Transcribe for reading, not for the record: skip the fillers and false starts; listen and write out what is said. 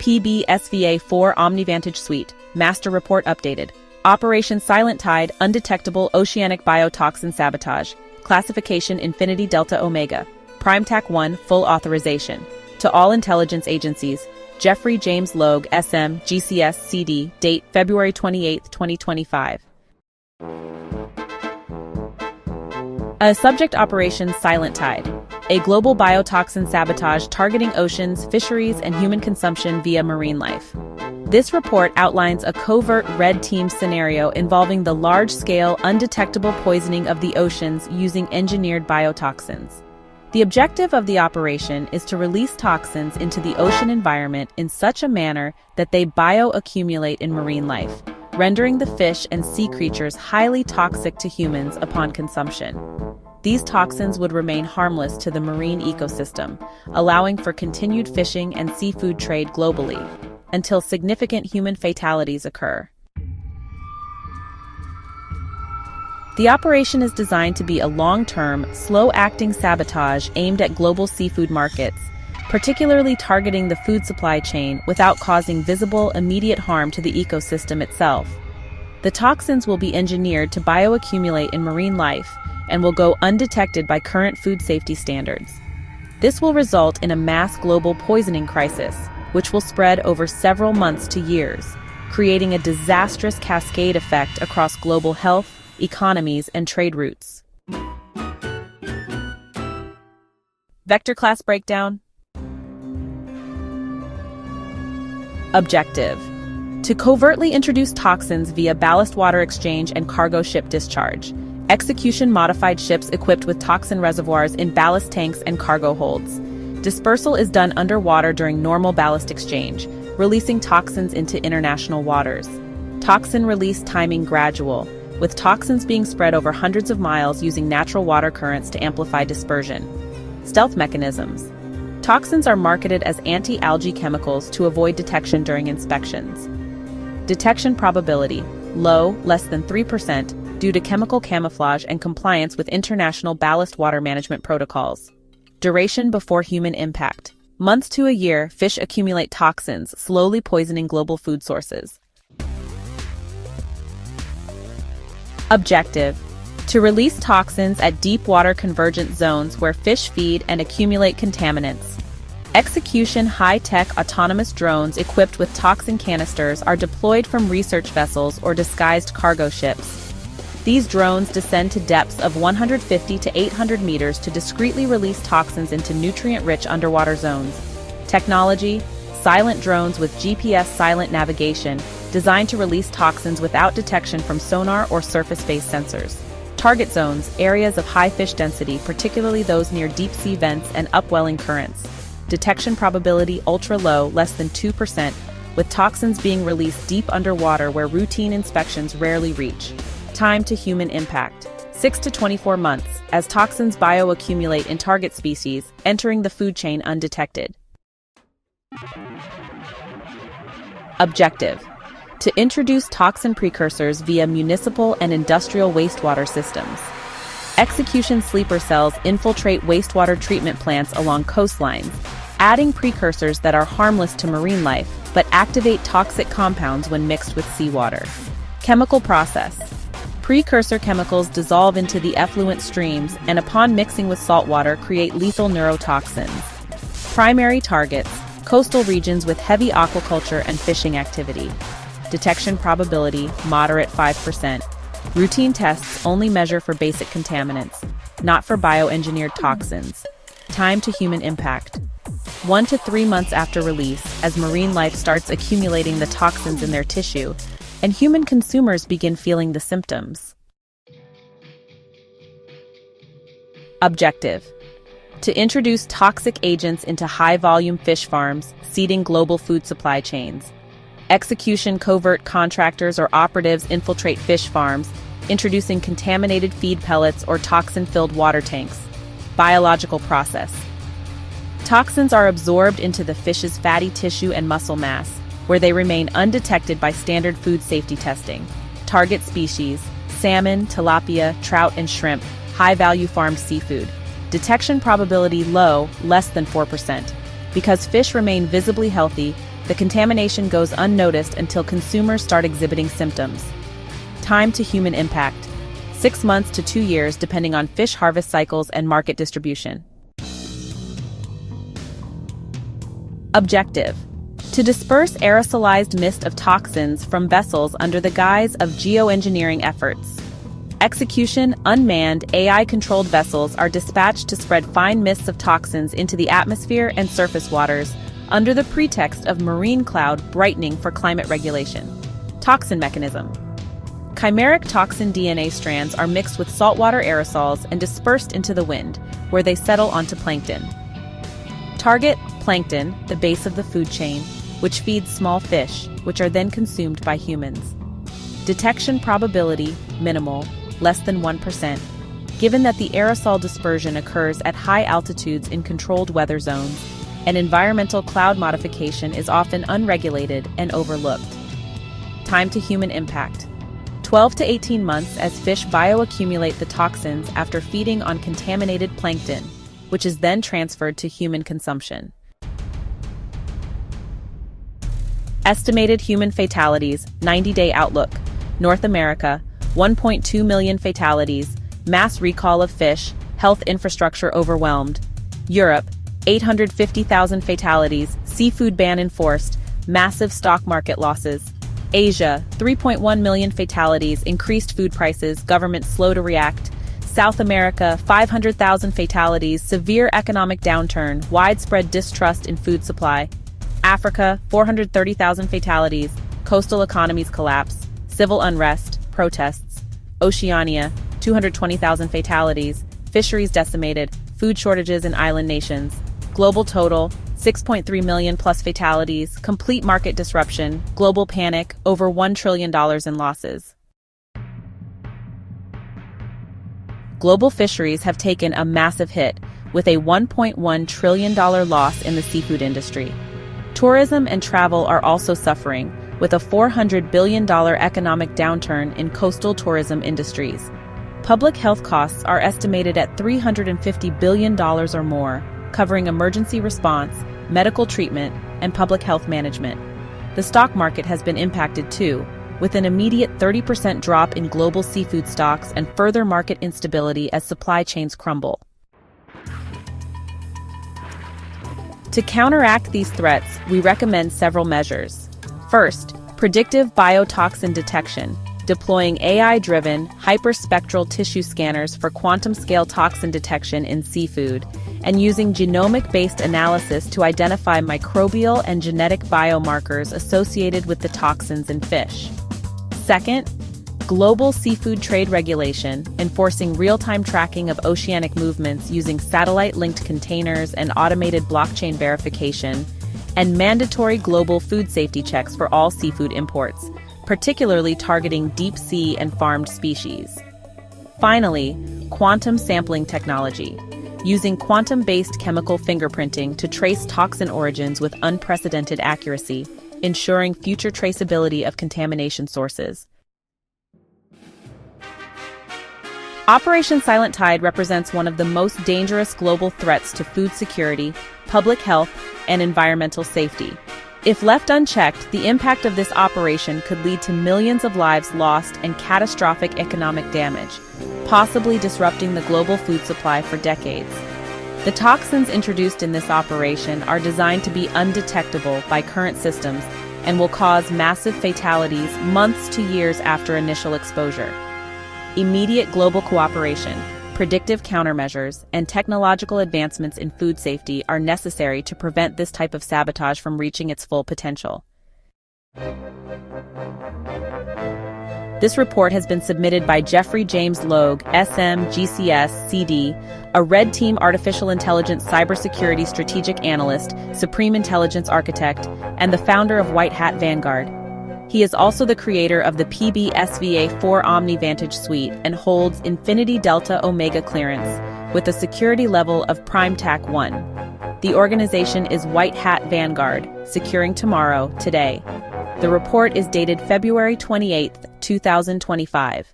PBSVA4 OmniVantage Suite, Master Report updated. Operation Silent Tide, undetectable oceanic bio-toxin sabotage. Classification Infinity Delta Omega. Prime TAC 1, full authorization. To all intelligence agencies, Jeffrey James Logue, SM, GCS, CD, date February 28, 2025. A subject Operation Silent Tide. A global biotoxin sabotage targeting oceans, fisheries, and human consumption via marine life. This report outlines a covert red team scenario involving the large-scale, undetectable poisoning of the oceans using engineered biotoxins. The objective of the operation is to release toxins into the ocean environment in such a manner that they bioaccumulate in marine life, rendering the fish and sea creatures highly toxic to humans upon consumption. These toxins would remain harmless to the marine ecosystem, allowing for continued fishing and seafood trade globally, until significant human fatalities occur. The operation is designed to be a long-term, slow-acting sabotage aimed at global seafood markets, particularly targeting the food supply chain without causing visible, immediate harm to the ecosystem itself. The toxins will be engineered to bioaccumulate in marine life and will go undetected by current food safety standards. This will result in a mass global poisoning crisis, which will spread over several months to years, creating a disastrous cascade effect across global health, economies, and trade routes. Vector class breakdown. Objective: to covertly introduce toxins via ballast water exchange and cargo ship discharge. Execution: modified ships equipped with toxin reservoirs in ballast tanks and cargo holds. Dispersal is done underwater during normal ballast exchange, releasing toxins into international waters. Toxin release timing gradual, with toxins being spread over hundreds of miles using natural water currents to amplify dispersion. Stealth mechanisms. Toxins are marketed as anti-algae chemicals to avoid detection during inspections. Detection probability: low, less than 3%, due to chemical camouflage and compliance with international ballast water management protocols. Duration before human impact: months to a year. Fish accumulate toxins, slowly poisoning global food sources. Objective: to release toxins at deep water convergent zones where fish feed and accumulate contaminants. Execution: high-tech autonomous drones equipped with toxin canisters are deployed from research vessels or disguised cargo ships. These drones descend to depths of 150 to 800 meters to discreetly release toxins into nutrient-rich underwater zones. Technology: silent drones with GPS silent navigation, designed to release toxins without detection from sonar or surface-based sensors. Target zones: areas of high fish density, particularly those near deep-sea vents and upwelling currents. Detection probability: ultra-low, less than 2%, with toxins being released deep underwater where routine inspections rarely reach. Time to human impact: 6 to 24 months, as toxins bioaccumulate in target species, entering the food chain undetected. Objective: to introduce toxin precursors via municipal and industrial wastewater systems. Execution: sleeper cells infiltrate wastewater treatment plants along coastlines, adding precursors that are harmless to marine life, but activate toxic compounds when mixed with seawater. Chemical process: precursor chemicals dissolve into the effluent streams and upon mixing with saltwater create lethal neurotoxins. Primary targets: coastal regions with heavy aquaculture and fishing activity. Detection probability: moderate 5%. Routine tests only measure for basic contaminants, not for bioengineered toxins. Time to human impact: 1 to 3 months after release, as marine life starts accumulating the toxins in their tissue, and human consumers begin feeling the symptoms. Objective: to introduce toxic agents into high-volume fish farms, seeding global food supply chains. Execution: covert contractors or operatives infiltrate fish farms, introducing contaminated feed pellets or toxin-filled water tanks. Biological process: toxins are absorbed into the fish's fatty tissue and muscle mass, where they remain undetected by standard food safety testing. Target species: salmon, tilapia, trout, and shrimp, high-value farmed seafood. Detection probability: low, less than 4%. Because fish remain visibly healthy, The contamination goes unnoticed until consumers start exhibiting symptoms. Time to human impact: 6 months to 2 years depending on fish harvest cycles and market distribution. Objective: to disperse aerosolized mist of toxins from vessels under the guise of geoengineering efforts. Execution: unmanned, AI-controlled vessels are dispatched to spread fine mists of toxins into the atmosphere and surface waters under the pretext of marine cloud brightening for climate regulation. Toxin mechanism: chimeric toxin DNA strands are mixed with saltwater aerosols and dispersed into the wind, where they settle onto plankton. Target: plankton, the base of the food chain, which feeds small fish, which are then consumed by humans. Detection probability: minimal, less than 1%, given that the aerosol dispersion occurs at high altitudes in controlled weather zones, and environmental cloud modification is often unregulated and overlooked. Time to human impact: 12 to 18 months as fish bioaccumulate the toxins after feeding on contaminated plankton, which is then transferred to human consumption. Estimated human fatalities, 90-day outlook. North America, 1.2 million fatalities, mass recall of fish, health infrastructure overwhelmed. Europe, 850,000 fatalities, seafood ban enforced, massive stock market losses. Asia, 3.1 million fatalities, increased food prices, government slow to react. South America, 500,000 fatalities, severe economic downturn, widespread distrust in food supply. Africa, 430,000 fatalities, coastal economies collapse, civil unrest, protests. Oceania, 220,000 fatalities, fisheries decimated, food shortages in island nations. Global total, 6.3 million plus fatalities, complete market disruption, global panic, over $1 trillion in losses. Global fisheries have taken a massive hit, with a $1.1 trillion loss in the seafood industry. Tourism and travel are also suffering, with a $400 billion economic downturn in coastal tourism industries. Public health costs are estimated at $350 billion or more, covering emergency response, medical treatment, and public health management. The stock market has been impacted too, with an immediate 30% drop in global seafood stocks and further market instability as supply chains crumble. To counteract these threats, we recommend several measures. First, predictive biotoxin detection, deploying AI-driven, hyperspectral tissue scanners for quantum-scale toxin detection in seafood, and using genomic-based analysis to identify microbial and genetic biomarkers associated with the toxins in fish. Second, global seafood trade regulation, enforcing real-time tracking of oceanic movements using satellite-linked containers and automated blockchain verification, and mandatory global food safety checks for all seafood imports, particularly targeting deep-sea and farmed species. Finally, quantum sampling technology, using quantum-based chemical fingerprinting to trace toxin origins with unprecedented accuracy, ensuring future traceability of contamination sources. Operation Silent Tide represents one of the most dangerous global threats to food security, public health, and environmental safety. If left unchecked, the impact of this operation could lead to millions of lives lost and catastrophic economic damage, possibly disrupting the global food supply for decades. The toxins introduced in this operation are designed to be undetectable by current systems and will cause massive fatalities months to years after initial exposure. Immediate global cooperation, predictive countermeasures, and technological advancements in food safety are necessary to prevent this type of sabotage from reaching its full potential. This report has been submitted by Jeffrey James Logue, SM, GCS, CD, a Red Team Artificial Intelligence Cybersecurity Strategic Analyst, Supreme Intelligence Architect, and the founder of White Hat Vanguard. He is also the creator of the PBSVA4 Omni Vantage Suite and holds Infinity Delta Omega clearance with a security level of Prime TAC 1. The organization is White Hat Vanguard, securing tomorrow, today. The report is dated February 28, 2025.